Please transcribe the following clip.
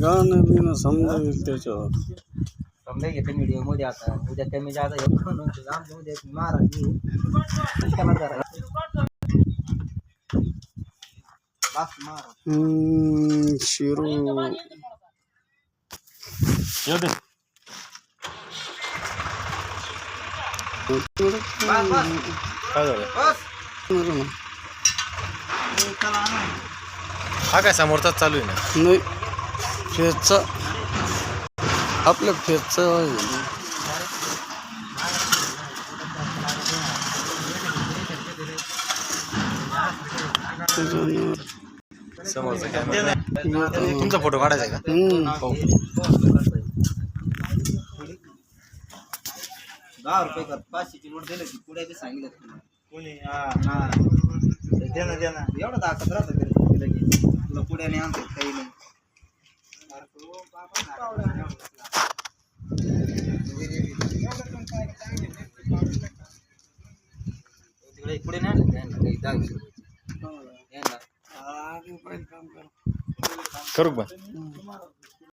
गाणं बिणं समजा येईल त्याच्यावर. समजा घेते व्हिडिओ मध्ये आता उद्या कमी जादा उद्या महाराज शिरू हा काय समोरचाच चालू आहे ना. नाही फेजचा आपल्या फेजचा समोरचा कॅमेरा तुमचा फोटो काढायचा आहे का? हो. 10 रुपये कर 500ची नोट दिली की पुढे बी सांगितलं कोणी देना एवढं दाखवत राहतं तुला पुढ्याने आणतो काही नाही. तिकडे पुढे नाही आणलं काही 10 रुपये करू का?